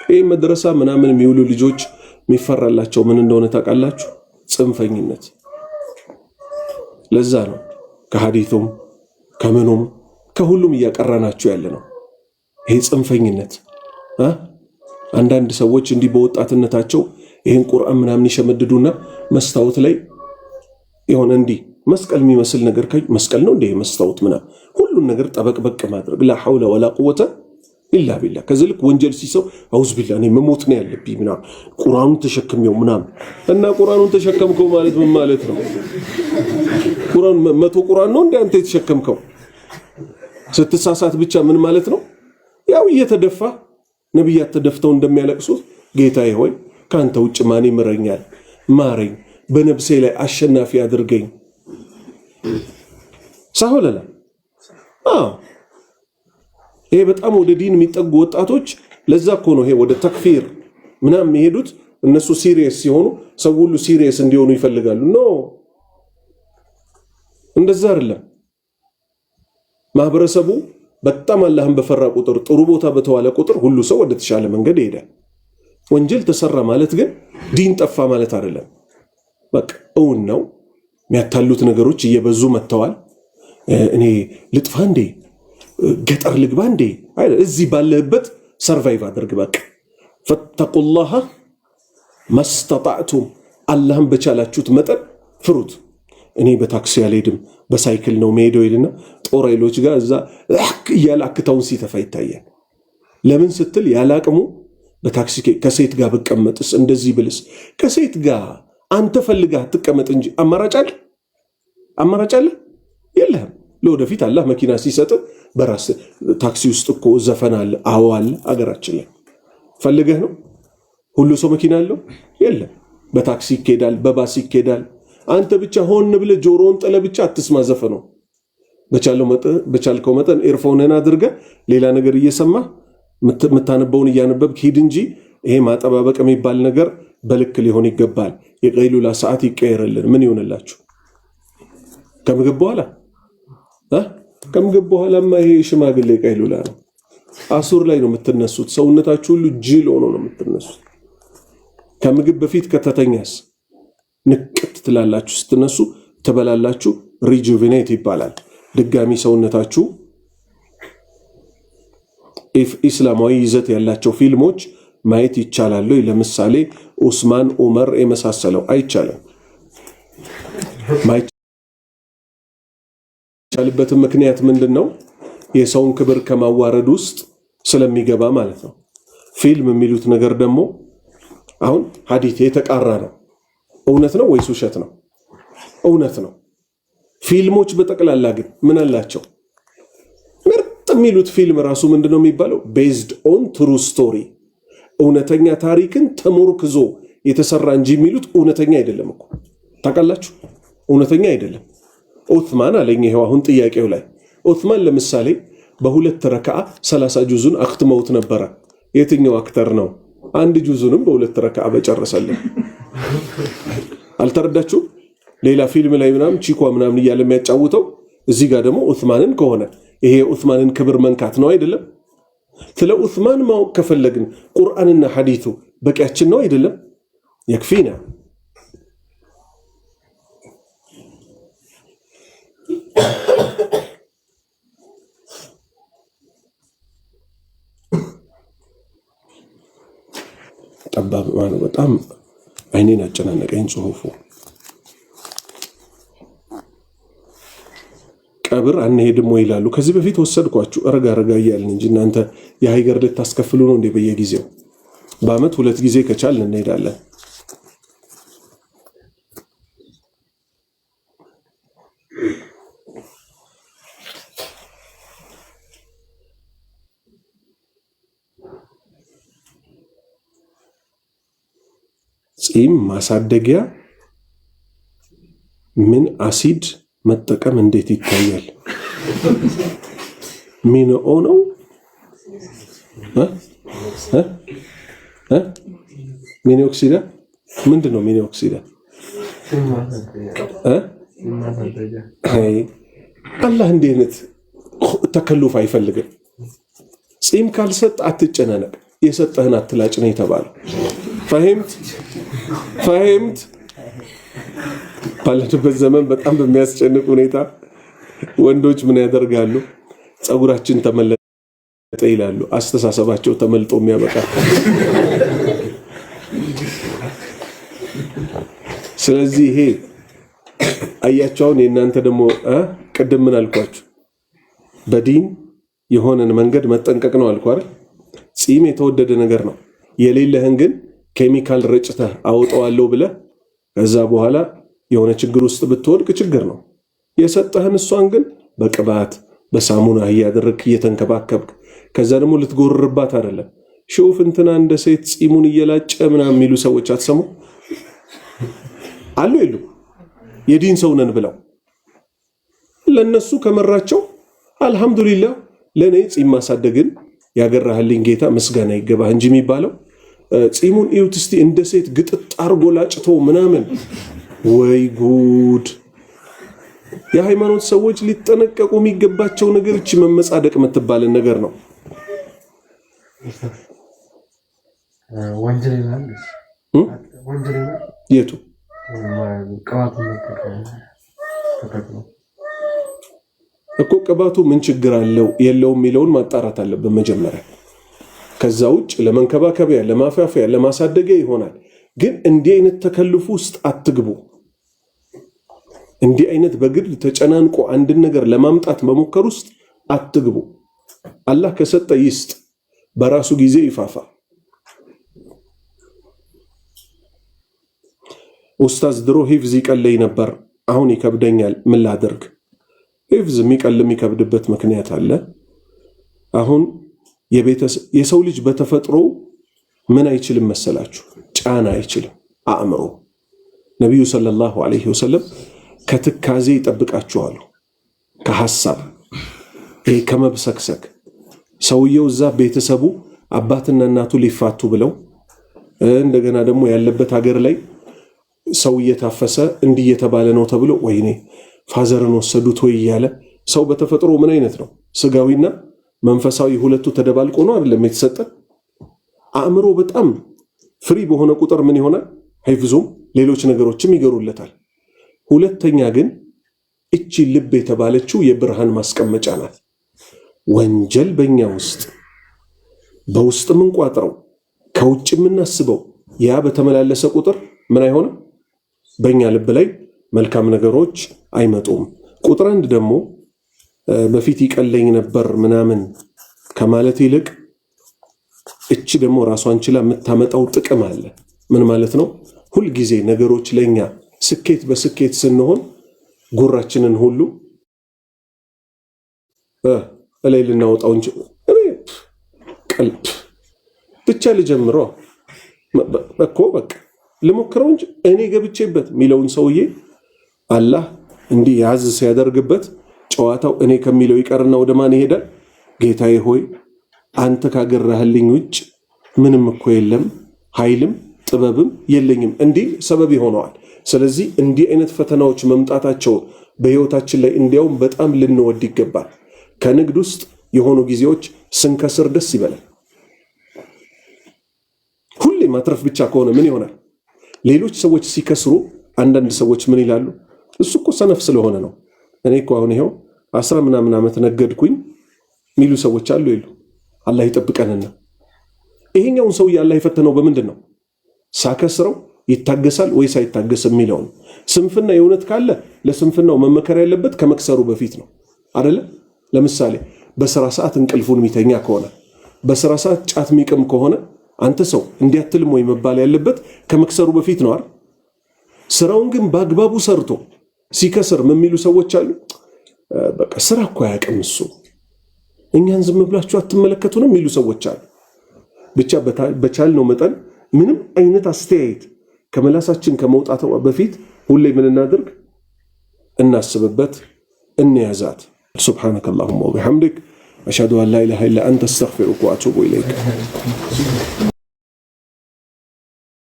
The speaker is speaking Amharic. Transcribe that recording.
ይሄ መድረሳ ምናምን የሚውሉ ልጆች የሚፈራላቸው ምን እንደሆነ ታውቃላችሁ? ጽንፈኝነት። ለዛ ነው ከሐዲቱም ከምኑም ከሁሉም እያቀራናችሁ ያለ ነው ይሄ ጽንፈኝነት። አንዳንድ ሰዎች እንዲህ በወጣትነታቸው ይሄን ቁርአን ምናምን ይሸመድዱና መስታወት ላይ የሆነ እንዲህ መስቀል የሚመስል ነገር መስቀል ነው እንዴ መስታወት ምናምን ሁሉን ነገር ጠበቅበቅ ማድረግ ላ ሐውለ ወላ ቁወተ ኢላ ቢላህ። ከዚህ ወንጀል ሲሰው አውዝ ቢላህ እኔ መሞት ነው ያለብኝ ምናምን ቁርአኑን ተሸክሜው ምናምን እና ቁርአኑን ተሸከምከው ማለት ምን ማለት ነው? ቁርአን መቶ ቁርአን ነው እንዴ አንተ የተሸከምከው? ስትሳሳት ብቻ ምን ማለት ነው? ያው እየተደፋ ነብያት ተደፍተው እንደሚያለቅሱት ጌታዬ ሆይ ካንተ ውጭ ማን ይምረኛል? ማረኝ፣ በነፍሴ ላይ አሸናፊ አድርገኝ። ሳሆለላ ይሄ በጣም ወደ ዲን የሚጠጉ ወጣቶች ለዛ እኮ ነው ይሄ ወደ ተክፊር ምናምን የሚሄዱት። እነሱ ሲሪየስ ሲሆኑ ሰው ሁሉ ሲሪየስ እንዲሆኑ ይፈልጋሉ። ኖ እንደዛ አይደለም። ማህበረሰቡ በጣም አላህን በፈራ ቁጥር ጥሩ ቦታ በተዋለ ቁጥር ሁሉ ሰው ወደ ተሻለ መንገድ ይሄዳል። ወንጀል ተሰራ ማለት ግን ዲን ጠፋ ማለት አይደለም። በቃ እውን ነው። የሚያታሉት ነገሮች እየበዙ መጥተዋል። እኔ ልጥፋ እንዴ ገጠር ልግባ እንዴ አይደል? እዚህ ባለህበት ሰርቫይቭ አድርግ። በቃ ፈተቁላህ ማስተጣዕቱም አላህን በቻላችሁት መጠን ፍሩት። እኔ በታክሲ አልሄድም በሳይክል ነው መሄደው ይልና ጦር ኃይሎች ጋር እዛ እያለ አክታውን ሲተፋ ይታያል። ለምን ስትል ያላቅሙ በታክሲ ከሴት ጋር በቀመጥስ እንደዚህ ብልስ ከሴት ጋር አንተ ፈልጋህ ትቀመጥ እንጂ አማራጭ አለ የለህም። ለወደፊት አላህ መኪና ሲሰጥ በራስ ታክሲ ውስጥ እኮ ዘፈን አለ። አዎ አለ። አገራችን ላይ ፈልገህ ነው? ሁሉ ሰው መኪና አለው? የለም። በታክሲ ይኬዳል፣ በባስ ይኬዳል። አንተ ብቻ ሆን ብለህ ጆሮውን ጥለህ ብቻ አትስማ ዘፈኑ። በቻልከው መጠን ኤርፎንን አድርገህ ሌላ ነገር እየሰማህ የምታነበውን እያነበብክ ሂድ እንጂ ይሄ ማጠባበቅ የሚባል ነገር በልክ ሊሆን ይገባል። የቀይሉላ ሰዓት ይቀየርልን። ምን ይሆንላችሁ? ከምግብ በኋላማ ይሄ ሽማግሌ ቀይሉላ ነው። አሱር ላይ ነው የምትነሱት። ሰውነታችሁ ሁሉ ጅል ሆኖ ነው የምትነሱት። ከምግብ በፊት ከተተኛስ ንቅት ትላላችሁ፣ ስትነሱ ትበላላችሁ። ሪጁቬኔት ይባላል። ድጋሚ ሰውነታችሁ ኢስላማዊ ይዘት ያላቸው ፊልሞች ማየት ይቻላል። ለምሳሌ ኡስማን ዑመር የመሳሰለው አይቻልም። ማይቻልበትም ምክንያት ምንድነው? የሰውን ክብር ከማዋረድ ውስጥ ስለሚገባ ማለት ነው። ፊልም የሚሉት ነገር ደግሞ አሁን ሐዲስ የተቃራ ነው። እውነት ነው ወይስ ውሸት ነው? እውነት ነው። ፊልሞች በጠቅላላ ግን ምን አላቸው? ምርጥ የሚሉት ፊልም ራሱ ምንድነው የሚባለው? ቤዝድ ኦን ትሩ ስቶሪ፣ እውነተኛ ታሪክን ተሞርክዞ የተሰራ እንጂ የሚሉት እውነተኛ አይደለም እኮ ታውቃላችሁ። እውነተኛ አይደለም። ዑስማን አለኝ። ይሄው አሁን ጥያቄው ላይ ዑስማን ለምሳሌ በሁለት ረካዓ 30 ጁዙን አክትመውት ነበረ። የትኛው አክተር ነው አንድ ጁዙንም በሁለት ረካዓ በጨረሰልን? አልተረዳችሁ? ሌላ ፊልም ላይ ምናምን ቺኳ ምናምን እያለ የሚያጫውተው እዚህ ጋር ደግሞ ዑስማንን ከሆነ ይሄ ዑስማንን ክብር መንካት ነው አይደለም? ስለ ዑስማን ማወቅ ከፈለግን ቁርአንና ሐዲሱ በቂያችን ነው አይደለም? የክፊና ጠባብ ማለት በጣም አይኔን አጨናነቀኝ ጽሁፉ። ቀብር አንሄድም ወይ ይላሉ። ከዚህ በፊት ወሰድኳችሁ ረጋ እያልን እንጂ እናንተ የሀይገር ልታስከፍሉ ነው እንዴ? በየጊዜው በአመት 2 ጊዜ ከቻልን እንሄዳለን። ጺም ማሳደጊያ ምን አሲድ መጠቀም እንዴት ይታያል? ሚኖኦ ነው ሚኖክሲዳ ምንድን ነው? ሚኖክሲዳ አላህ እንዲህ አይነት ተከሉፍ አይፈልግም። ጺም ካልሰጥ አትጨናነቅ። የሰጠህን አትላጭ ነው የተባለው። ፈህምት ባለንበት ዘመን በጣም በሚያስጨንቅ ሁኔታ ወንዶች ምን ያደርጋሉ? ጸጉራችን ተመለጠ ይላሉ። አስተሳሰባቸው ተመልጦ የሚያበቃ። ስለዚህ ይሄ አያቸውን የእናንተ ደግሞ ቅድም ምን አልኳችሁ? በዲን የሆነን መንገድ መጠንቀቅ ነው አልኩ አይደል? ጺም የተወደደ ነገር ነው። የሌለህን ግን ኬሚካል ረጭተህ አውጣዋለሁ ብለህ ከዛ በኋላ የሆነ ችግር ውስጥ ብትወድቅ ችግር ነው። የሰጠህን እሷን ግን በቅባት በሳሙና እያደረግክ እየተንከባከብክ ከዛ ደግሞ ልትጎርርባት አይደለም። ሹፍ እንትና እንደ ሴት ጺሙን እየላጨ ምናምን የሚሉ ሰዎች አትሰሙ አሉ የሉ? የዲን ሰው ነን ብለው ለነሱ ከመራቸው አልহামዱሊላህ። ለኔ ጺም ማሳደግን ያገራህልኝ ጌታ ምስጋና ይገባህ እንጂ የሚባለው ጺሙን እዩት እስቲ እንደ ሴት ግጥጥ አርጎ ላጭቶ ምናምን። ወይ ጉድ! የሃይማኖት ሰዎች ሊጠነቀቁ የሚገባቸው ነገር እቺ መመጻደቅ የምትባል ነገር ነው። የቱ እኮ ቅባቱ ምን ችግር አለው የለውም የሚለውን ማጣራት አለብን መጀመሪያ። ከዛ ውጭ ለመንከባከቢያ ለማፋፊያ ለማሳደጊያ ይሆናል። ግን እንዲህ አይነት ተከልፉ ውስጥ አትግቡ። እንዲህ አይነት በግድ ተጨናንቆ አንድ ነገር ለማምጣት መሞከር ውስጥ አትግቡ። አላህ ከሰጠ ይስጥ፣ በራሱ ጊዜ ይፋፋ። ኡስታዝ ድሮ ሂፍዝ ይቀለኝ ነበር፣ አሁን ይከብደኛል፣ ምን ላድርግ? ሂፍዝ የሚከብድበት ምክንያት አለ። አሁን የሰው ልጅ በተፈጥሮ ምን አይችልም መሰላችሁ? ጫና አይችልም አእምሮ። ነቢዩ ሰለላሁ ዐለይሂ ወሰለም ከትካዜ ይጠብቃችኋል፣ ከሐሳብ ከመብሰክሰክ። ሰውየው እዛ ቤተሰቡ አባትና እናቱ ሊፋቱ ብለው እንደገና ደግሞ ያለበት ሀገር ላይ ሰው እየታፈሰ እንዲህ እየተባለ ነው ተብሎ ወይኔ ፋዘርን ወሰዱት ወይ እያለ ሰው በተፈጥሮ ምን አይነት ነው? ስጋዊና መንፈሳዊ ሁለቱ ተደባልቆ ነው አይደለም የተሰጠ። አእምሮ በጣም ፍሪ በሆነ ቁጥር ምን ይሆናል? ሂፍዙም ሌሎች ነገሮችም ይገሩለታል። ሁለተኛ ግን እቺ ልብ የተባለችው የብርሃን ማስቀመጫ ናት። ወንጀል በእኛ ውስጥ በውስጥ የምንቋጥረው ከውጭ የምናስበው ያ በተመላለሰ ቁጥር ምን አይሆንም? በእኛ ልብ ላይ መልካም ነገሮች አይመጡም። ቁጥር አንድ ደግሞ በፊት ይቀለኝ ነበር ምናምን ከማለት ይልቅ እቺ ደግሞ ራሷን ችላ የምታመጣው ጥቅም አለ። ምን ማለት ነው? ሁልጊዜ ነገሮች ለኛ ስኬት በስኬት ስንሆን ጉራችንን ሁሉ እላይ ልናወጣው እንጂ ቀልብ ብቻ ልጀምረው በቃ ልሞክረው እንጂ እኔ ገብቼበት ሚለውን ሰውዬ አላህ እንዲህ ያዝ ሲያደርግበት ጨዋታው እኔ ከሚለው ይቀርና ወደ ማን ይሄዳል? ጌታዬ ሆይ አንተ ካገራህልኝ ውጭ ምንም እኮ የለም፣ ኃይልም ጥበብም የለኝም እንዲህ ሰበብ ይሆነዋል። ስለዚህ እንዲህ አይነት ፈተናዎች መምጣታቸው በህይወታችን ላይ እንዲያውም በጣም ልንወድ ይገባል። ከንግድ ውስጥ የሆኑ ጊዜዎች ስንከስር ደስ ይበላል። ሁሌ ማትረፍ ብቻ ከሆነ ምን ይሆናል? ሌሎች ሰዎች ሲከስሩ አንዳንድ ሰዎች ምን ይላሉ? እሱ እኮ ሰነፍ ስለሆነ ነው፣ እኔ እኮ አሁን ይሄው 10 ምናምን ዓመት ነገድኩኝ ሚሉ ሰዎች አሉ ይሉ። አላህ ይጠብቀንና ይሄኛውን ሰው አላህ የፈተነው በምንድን ነው? ሳከስረው ይታገሳል ወይስ አይታገስም የሚለው ነው። ስንፍና የእውነት ካለ ለስንፍናው መመከር ያለበት ከመክሰሩ በፊት ነው አይደለ? ለምሳሌ በስራ ሰዓት እንቅልፉን የሚተኛ ከሆነ በስራ ሰዓት ጫት የሚቅም ከሆነ አንተ ሰው እንዲያትልም ወይ መባል ያለበት ከመክሰሩ በፊት ነው አይደል? ስራውን ግን በአግባቡ ሰርቶ ሲከስር ምን የሚሉ ሰዎች አሉ? በቃ ስራ እኮ አያውቅም እሱ፣ እኛን ዝም ብላችሁ አትመለከቱንም የሚሉ ሰዎች አሉ። ብቻ በቻልነው መጠን ምንም አይነት አስተያየት ከመላሳችን ከመውጣቱ በፊት ሁሌ ምን እናድርግ? እናስብበት፣ እንያዛት። سبحانك اللهم وبحمدك أشهد أن لا إله إلا أنت أستغفرك وأتوب إليك